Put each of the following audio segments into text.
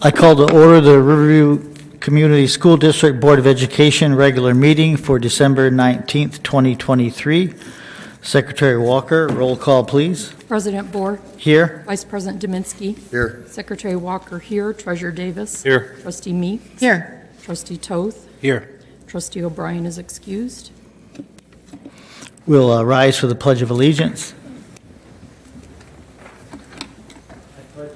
I call to order the Riverview Community School District Board of Education regular meeting for December 19th, 2023. Secretary Walker, roll call, please. President Bohr. Here. Vice President Dominski. Here. Secretary Walker here. Treasurer Davis. Here. Trustee Meeks. Here. Trustee Toth. Here. Trustee O'Brien is excused. We'll rise for the Pledge of Allegiance.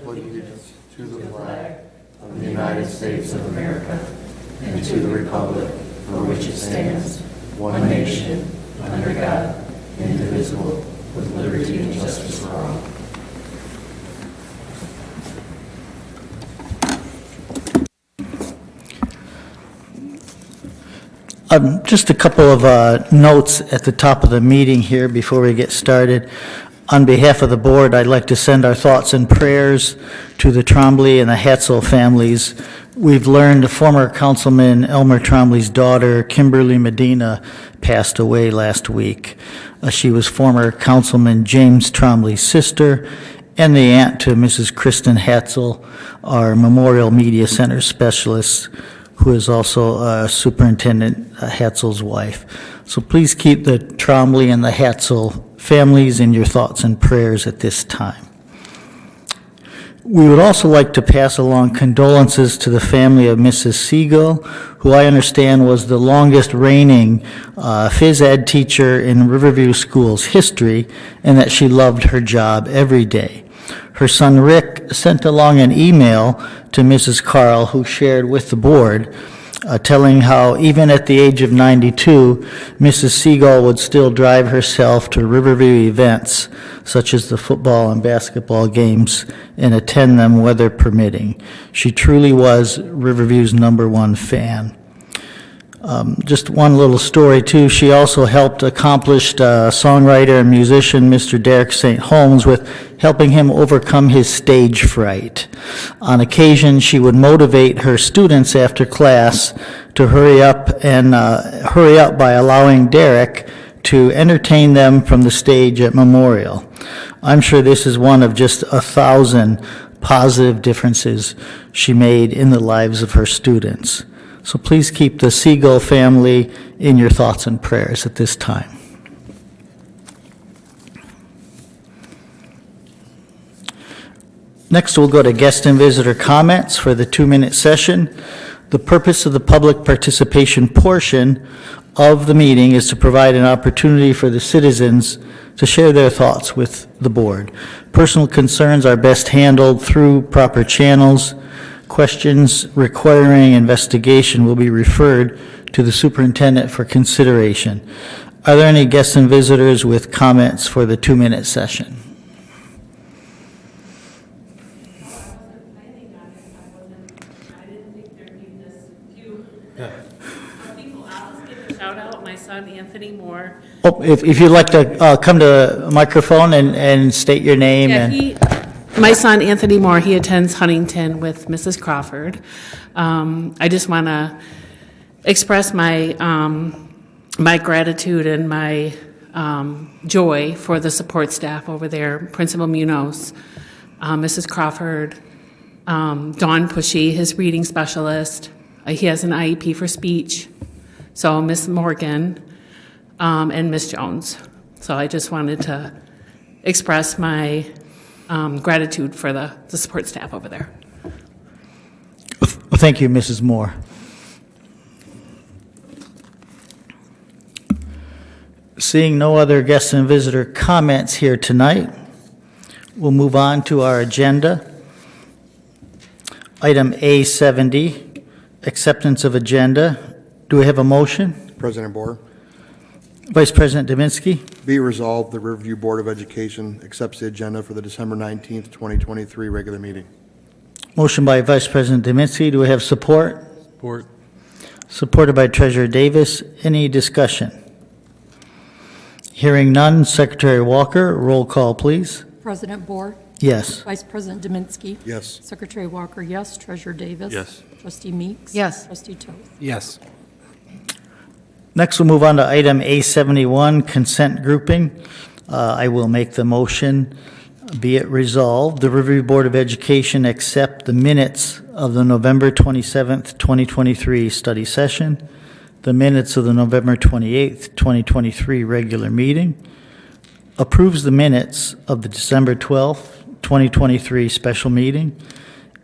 Allegiance to the flag of the United States of America and to the republic for which it stands, one nation, under God, indivisible, with liberty and justice for all. Just a couple of notes at the top of the meeting here before we get started. On behalf of the board, I'd like to send our thoughts and prayers to the Trombley and the Hatzel families. We've learned former Councilman Elmer Trombley's daughter, Kimberly Medina, passed away last week. She was former Councilman James Trombley's sister and the aunt to Mrs. Kristen Hatzel, our Memorial Media Center specialist, who is also Superintendent Hatzel's wife. So please keep the Trombley and the Hatzel families in your thoughts and prayers at this time. We would also like to pass along condolences to the family of Mrs. Siegel, who I understand was the longest reigning phys ed teacher in Riverview Schools history, and that she loved her job every day. Her son Rick sent along an email to Mrs. Carl, who shared with the board, telling how even at the age of 92, Mrs. Siegel would still drive herself to Riverview events, such as the football and basketball games, and attend them weather permitting. She truly was Riverview's #1 fan. Just one little story, too. She also helped accomplished songwriter and musician Mr. Derek St. Holmes with helping him overcome his stage fright. On occasion, she would motivate her students after class to hurry up by allowing Derek to entertain them from the stage at Memorial. I'm sure this is one of just 1,000 positive differences she made in the lives of her students. So please keep the Siegel family in your thoughts and prayers at this time. Next, we'll go to guest and visitor comments for the 2-minute session. The purpose of the public participation portion of the meeting is to provide an opportunity for the citizens to share their thoughts with the board. Personal concerns are best handled through proper channels. Questions requiring investigation will be referred to the superintendent for consideration. Are there any guests and visitors with comments for the 2-minute session? Shout out my son Anthony Moore. Oh, if you'd like to come to a microphone and state your name. My son Anthony Moore, he attends Huntington with Mrs. Crawford. I just want to express my my gratitude and my joy for the support staff over there, Principal Munoz, Mrs. Crawford, Dawn Pushy, his reading specialist. He has an IEP for speech. So Miss Morgan and Miss Jones. So I just wanted to express my gratitude for the support staff over there. Well, thank you, Mrs. Moore. Seeing no other guest and visitor comments here tonight, we'll move on to our agenda. Item A70, acceptance of agenda. Do we have a motion? President Bohr, Vice President Dominski. be resolved, the Riverview Board of Education accepts the agenda for the December 19th, 2023 regular meeting. Motion by Vice President Dominski. Do we have support? Support. Supported by Treasurer Davis. Any discussion? Hearing none, Secretary Walker, roll call, please. President Bohr. Yes. Vice President Dominski. Yes. Secretary Walker, yes. Treasurer Davis. Yes. Trustee Meeks. Yes. Trustee Toth. Yes. Next, we'll move on to item A71, consent grouping. I will make the motion. Be it resolved, the Riverview Board of Education accept the minutes of the November 27th, 2023 study session, the minutes of the November 28th, 2023 regular meeting, approves the minutes of the December 12th, 2023 special meeting,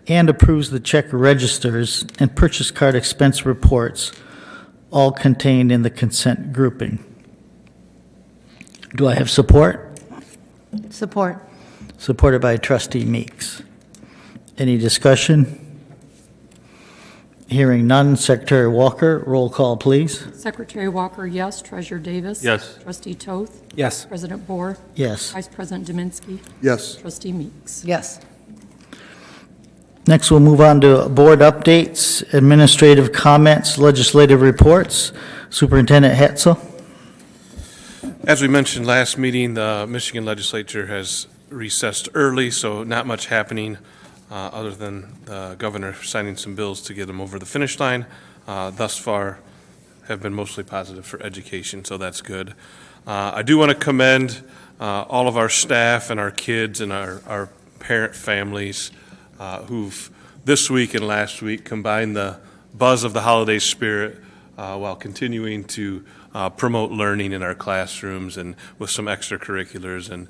and approves the check registers and purchase card expense reports, all contained in the consent grouping. Do I have support? Support. Supported by Trustee Meeks. Any discussion? Hearing none, Secretary Walker, roll call, please. Secretary Walker, yes. Treasurer Davis? Yes. Trustee Toth? Yes. President Bohr? Yes. Vice President Dominski? Yes. Trustee Meeks? Yes. Next, we'll move on to board updates, administrative comments, legislative reports. Superintendent Hetzel. As we mentioned last meeting, the Michigan Legislature has recessed early, so not much happening other than the governor signing some bills to get them over the finish line. Thus far, have been mostly positive for education, so that's good. I do want to commend all of our staff and our kids and our parent families who've this week and last week combined the buzz of the holiday spirit while continuing to promote learning in our classrooms and with some extracurriculars. And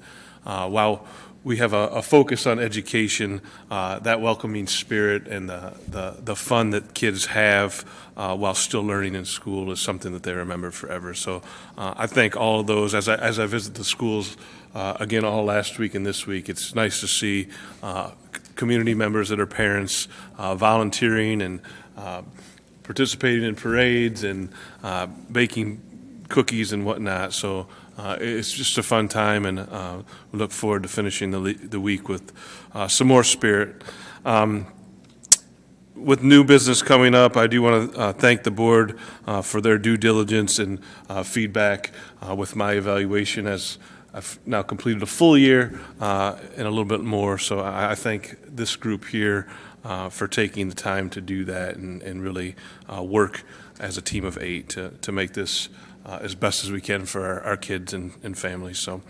while we have a focus on education, that welcoming spirit and the fun that kids have while still learning in school is something that they remember forever. So I thank all of those. As I visit the schools again all last week and this week, it's nice to see community members that are parents volunteering and participating in parades and baking cookies and whatnot. So it's just a fun time, and we look forward to finishing the week with some more spirit. With new business coming up, I do want to thank the board for their due diligence and feedback with my evaluation, as I've now completed a full year and a little bit more. So I thank this group here for taking the time to do that and really work as a team of 8 to make this as best as we can for our kids and families. So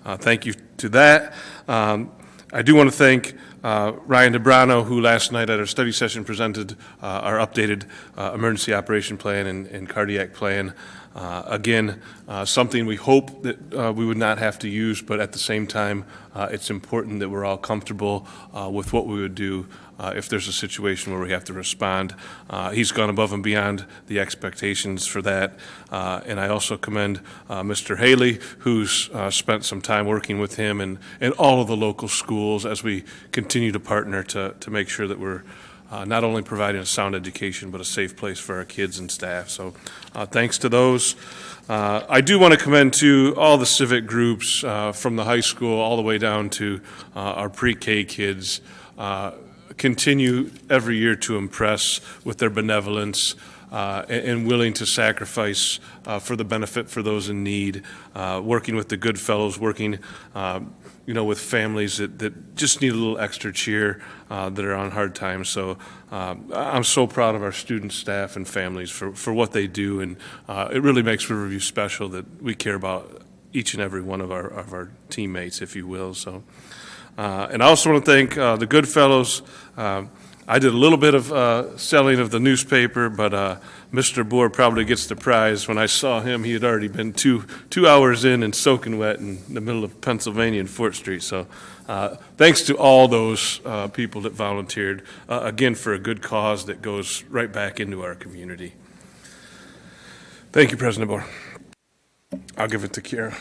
thank you to that. I do want to thank Ryan DeBrano, who last night at our study session presented our updated emergency operation plan and cardiac plan. Again, something we hope that we would not have to use, but at the same time, it's important that we're all comfortable with what we would do if there's a situation where we have to respond. He's gone above and beyond the expectations for that. And I also commend Mr. Haley, who's spent some time working with him and all of the local schools as we continue to partner to make sure that we're not only providing a sound education, but a safe place for our kids and staff. So thanks to those. I do want to commend to all the civic groups from the high school all the way down to our pre-K kids. Continue every year to impress with their benevolence and willing to sacrifice for the benefit for those in need, working with the good fellows, working with families that just need a little extra cheer that are on hard times. So I'm so proud of our students, staff, and families for what they do, and it really makes Riverview special that we care about each and every one of our teammates, if you will. So. And I also want to thank the Goodfellows. I did a little bit of selling of the newspaper, but Mr. Bohr probably gets the prize. When I saw him, he had already been two hours in and soaking wet in the middle of Pennsylvania and Fort Street. So thanks to all those people that volunteered, again, for a good cause that goes right back into our community. Thank you, President Bohr. I'll give it to Kira.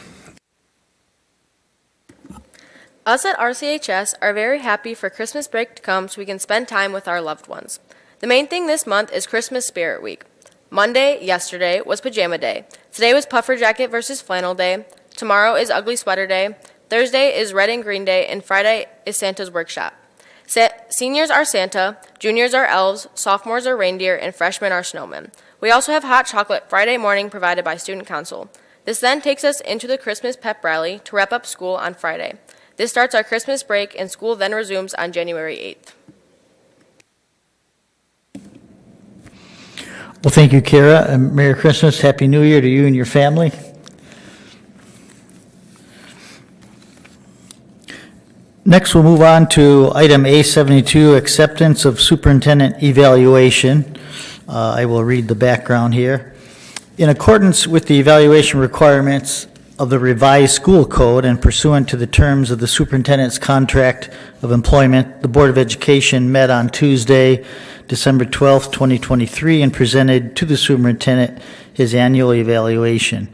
Us at RCHS are very happy for Christmas break to come so we can spend time with our loved ones. The main thing this month is Christmas Spirit Week. Monday, yesterday, was Pajama Day. Today was Puffer Jacket versus Flannel Day. Tomorrow is Ugly Sweater Day. Thursday is Red and Green Day. And Friday is Santa's Workshop. Seniors are Santa, juniors are elves, sophomores are reindeer, and freshmen are snowmen. We also have hot chocolate Friday morning provided by Student Council. This then takes us into the Christmas pep rally to wrap up school on Friday. This starts our Christmas break, and school then resumes on January 8th. Well, thank you, Kara, and Merry Christmas, Happy New Year to you and your family. Next, we'll move on to item A72, acceptance of superintendent evaluation. I will read the background here. In accordance with the evaluation requirements of the revised school code and pursuant to the terms of the superintendent's contract of employment, the Board of Education met on Tuesday, December 12th, 2023, and presented to the superintendent his annual evaluation.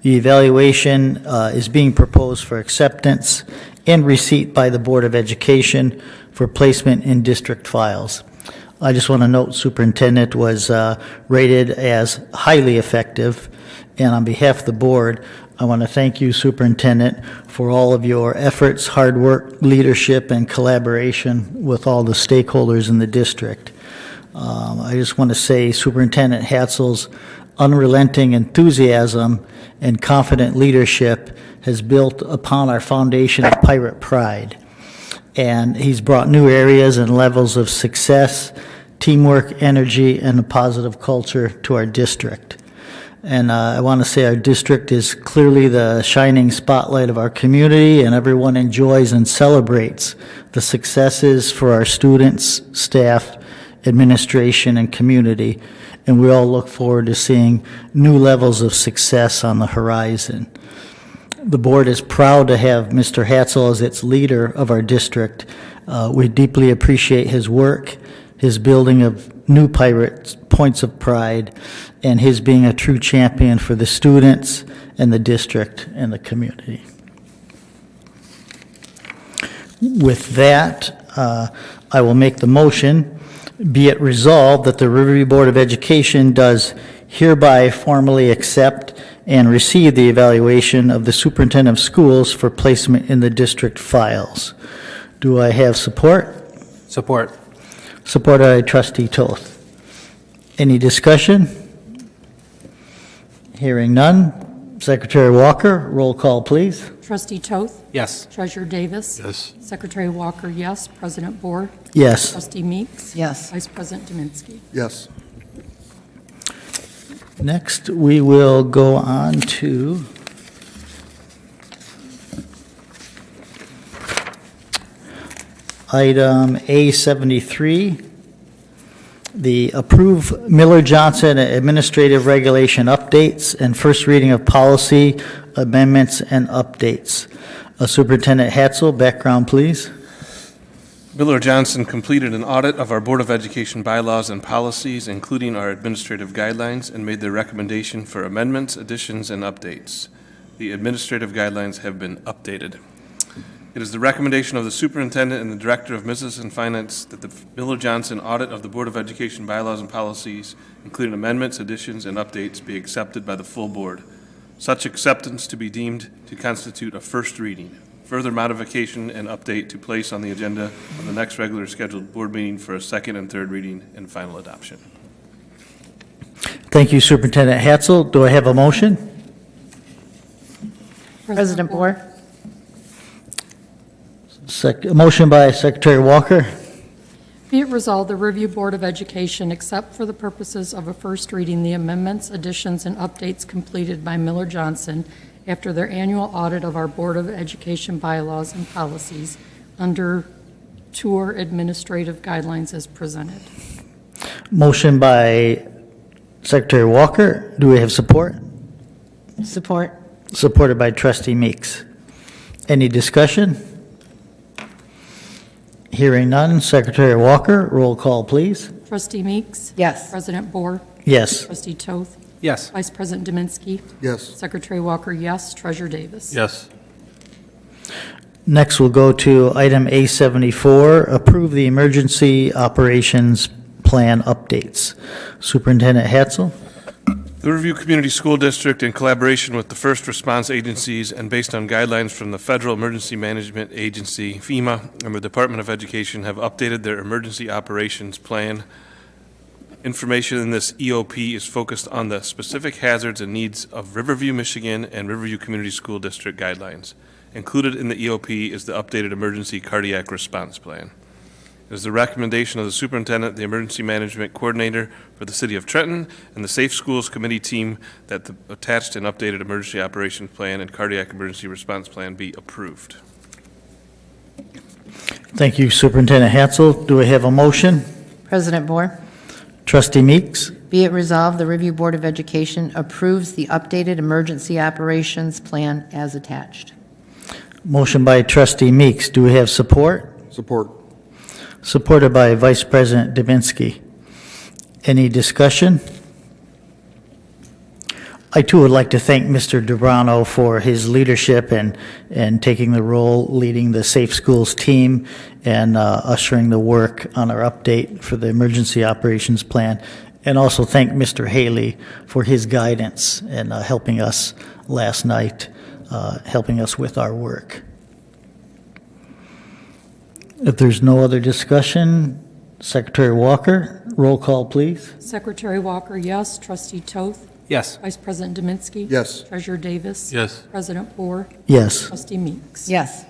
The evaluation is being proposed for acceptance and receipt by the Board of Education for placement in district files. I just want to note superintendent was rated as highly effective, and on behalf of the board, I want to thank you, superintendent, for all of your efforts, hard work, leadership, and collaboration with all the stakeholders in the district. I just want to say Superintendent Hatzel's unrelenting enthusiasm and confident leadership has built upon our foundation of pirate pride. And he's brought new areas and levels of success, teamwork, energy, and a positive culture to our district. And I want to say our district is clearly the shining spotlight of our community, and everyone enjoys and celebrates the successes for our students, staff, administration, and community. And we all look forward to seeing new levels of success on the horizon. The board is proud to have Mr. Hatzel as its leader of our district. We deeply appreciate his work, his building of new pirate points of pride, and his being a true champion for the students and the district and the community. With that, I will make the motion. Be it resolved that the Riverview Board of Education does hereby formally accept and receive the evaluation of the superintendent of schools for placement in the district files. Do I have support? Support. Supported by Trustee Toth. Any discussion? Hearing none. Secretary Walker, roll call, please. Trustee Toth? Yes. Treasurer Davis? Yes. Secretary Walker, yes. President Bohr? Yes. Trustee Meeks? Yes. Vice President Dominski? Yes. Next, we will go on to item A73, the approve Miller-Johnson administrative regulation updates and first reading of policy amendments and updates. Superintendent Hatzel, background, please. Miller Johnson completed an audit of our Board of Education bylaws and policies, including our administrative guidelines, and made their recommendation for amendments, additions, and updates. The administrative guidelines have been updated. It is the recommendation of the superintendent and the director of business and finance that the Miller Johnson audit of the Board of Education bylaws and policies, including amendments, additions, and updates, be accepted by the full board. Such acceptance to be deemed to constitute a first reading. Further modification and update to place on the agenda of the next regular scheduled board meeting for a second and third reading and final adoption. Thank you, Superintendent Hatzel. Do I have a motion? President Bohr? A motion by Secretary Walker. Be it resolved, the Review Board of Education, except for the purposes of a first reading, the amendments, additions, and updates completed by Miller Johnson after their annual audit of our Board of Education bylaws and policies under tour administrative guidelines as presented. Motion by Secretary Walker. Do we have support? Support. Supported by Trustee Meeks. Any discussion? Hearing none. Secretary Walker, roll call, please. Trustee Meeks? Yes. President Bohr? Yes. Trustee Toth? Yes. Vice President Dominski? Yes. Secretary Walker, yes. Treasurer Davis? Yes. Next, we'll go to item A74, approve the emergency operations plan updates. Superintendent Hatzel? The Riverview Community School District, in collaboration with the first response agencies and based on guidelines from the Federal Emergency Management Agency, FEMA, and the Department of Education, have updated their emergency operations plan. Information in this EOP is focused on the specific hazards and needs of Riverview, Michigan, and Riverview Community School District guidelines. Included in the EOP is the updated emergency cardiac response plan. It is the recommendation of the superintendent, the emergency management coordinator for the city of Trenton, and the Safe Schools Committee team that the attached and updated emergency operations plan and cardiac emergency response plan be approved. Thank you, Superintendent Hatzel. Do we have a motion? President Moore, Trustee Meeks? be it resolved, the Review Board of Education approves the updated emergency operations plan as attached. Motion by Trustee Meeks. Do we have support? Support. Supported by Vice President Dubinsky. Any discussion? I too would like to thank Mr. Dubrano for his leadership and taking the role, leading the Safe Schools team and ushering the work on our update for the emergency operations plan. And also thank Mr. Haley for his guidance and helping us last night, helping us with our work. If there's no other discussion, Secretary Walker, roll call, please. Secretary Walker, yes. Trustee Toth? Yes. Vice President Dominski? Yes. Treasurer Davis? Yes. President Moore? Yes. Trustee Meeks? Yes.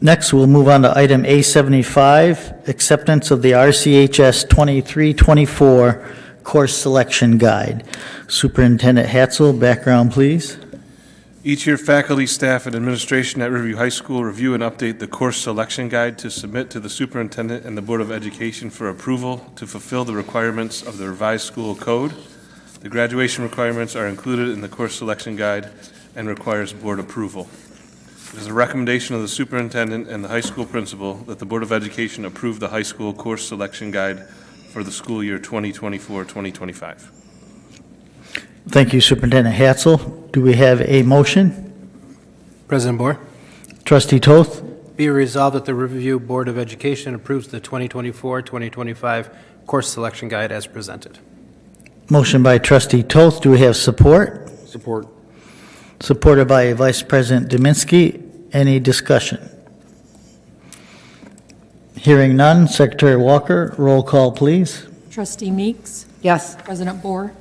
Next, we'll move on to item A75, acceptance of the RCHS 23-24 course selection guide. Superintendent Hatzel, background, please. Each year, faculty, staff, and administration at Riverview High School review and update the course selection guide to submit to the superintendent and the Board of Education for approval to fulfill the requirements of the revised school code. The graduation requirements are included in the course selection guide and requires board approval. It is a recommendation of the superintendent and the high school principal that the Board of Education approve the high school course selection guide for the school year 2024-2025. Thank you, Superintendent Hatzel. Do we have a motion? President Moore, Trustee Toth? be it resolved that the Riverview Board of Education approves the 2024-2025 course selection guide as presented. Motion by Trustee Toth. Do we have support? Support. Supported by Vice President Dominski. Any discussion? Hearing none, Secretary Walker, roll call, please. Trustee Meeks? Yes. President Moore?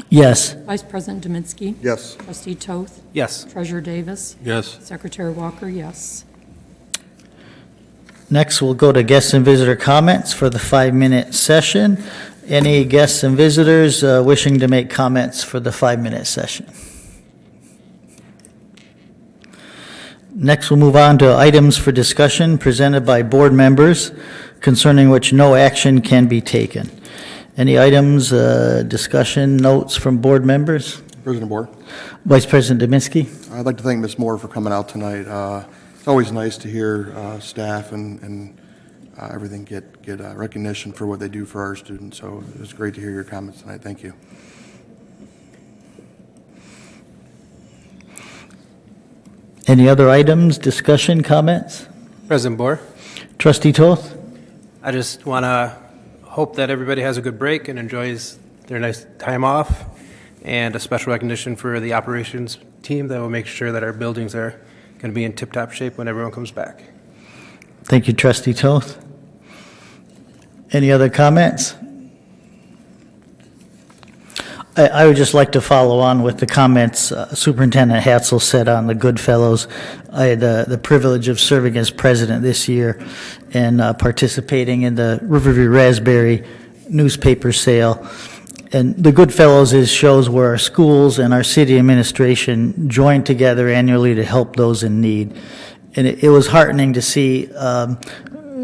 Yes. Vice President Dominski? Yes. Trustee Toth? Yes. Treasurer Davis? Yes. Secretary Walker, yes. Next, we'll go to guests and visitor comments for the 5-minute session. Any guests and visitors wishing to make comments for the 5-minute session? Next, we'll move on to items for discussion presented by board members concerning which no action can be taken. Any items, discussion, notes from board members? President Moore, Vice President Dominski? I'd like to thank Ms. Moore for coming out tonight. It's always nice to hear staff and everything get recognition for what they do for our students, so it was great to hear your comments tonight. Thank you. Any other items, discussion, comments? President Moore, Trustee Toth? I just want to hope that everybody has a good break and enjoys their nice time off, and a special recognition for the operations team that will make sure that our buildings are going to be in tip-top shape when everyone comes back. Thank you, Trustee Toth. Any other comments? I would just like to follow on with the comments Superintendent Hatzel said on the Goodfellows. I had the privilege of serving as president this year and participating in the Riverview Raspberry newspaper sale. And the Goodfellows shows where our schools and our city administration join together annually to help those in need. And it was heartening to see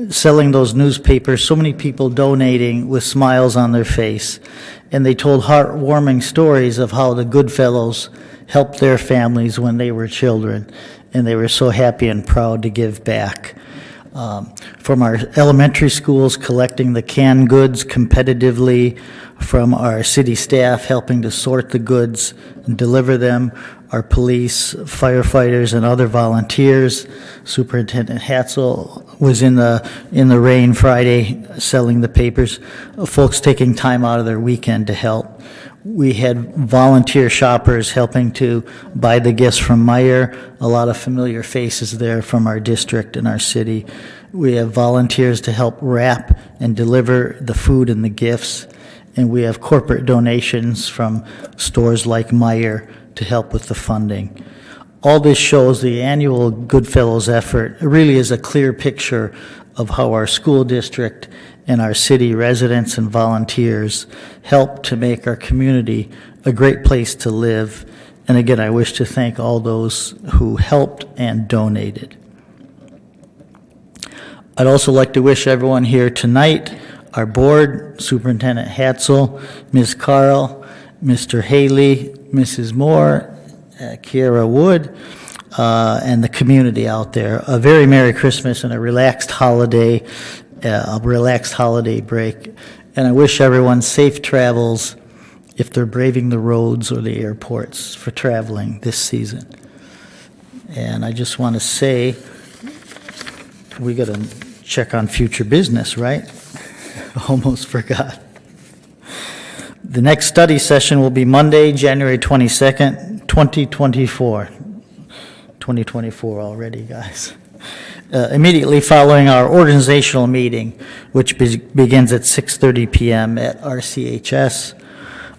selling those newspapers, so many people donating with smiles on their face. And they told heartwarming stories of how the Goodfellows helped their families when they were children. And they were so happy and proud to give back. From our elementary schools collecting the canned goods competitively, from our city staff helping to sort the goods and deliver them, our police, firefighters, and other volunteers. Superintendent Hatzel was in the rain Friday selling the papers. Folks taking time out of their weekend to help. We had volunteer shoppers helping to buy the gifts from Meyer. A lot of familiar faces there from our district and our city. We have volunteers to help wrap and deliver the food and the gifts. And we have corporate donations from stores like Meyer to help with the funding. All this shows the annual Goodfellows effort really is a clear picture of how our school district and our city residents and volunteers help to make our community a great place to live. And again, I wish to thank all those who helped and donated. I'd also like to wish everyone here tonight, our board, Superintendent Hatzel, Ms. Carl, Mr. Haley, Mrs. Moore, Kiara Wood, and the community out there, a very Merry Christmas and a relaxed holiday break. And I wish everyone safe travels if they're braving the roads or the airports for traveling this season. And I just want to say, we got to check on future business, right? Almost forgot. The next study session will be Monday, January 22nd, 2024. 2024 already, guys. Immediately following our organizational meeting, which begins at 6:30 p.m. at RCHS.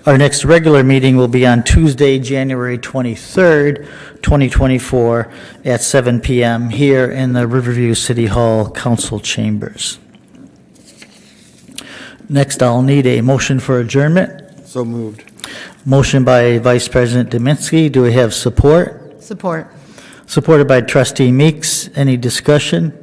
Our next regular meeting will be on Tuesday, January 23rd, 2024, at 7 p.m. here in the Riverview City Hall Council Chambers. Next, I'll need a motion for adjournment. So moved. Motion by Vice President Dominski. Do we have support? Support. Supported by Trustee Meeks. Any discussion?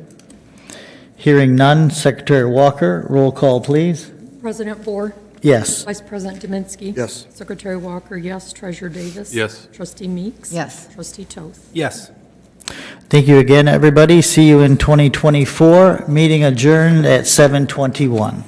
Hearing none. Secretary Walker, roll call, please. President Bohr, Yes. Vice President Dominski. Yes. Secretary Walker, yes. Treasurer Davis. Yes. Trustee Meeks. Yes. Trustee Toth. Yes. Thank you again, everybody. See you in 2024. Meeting adjourned at 7:21.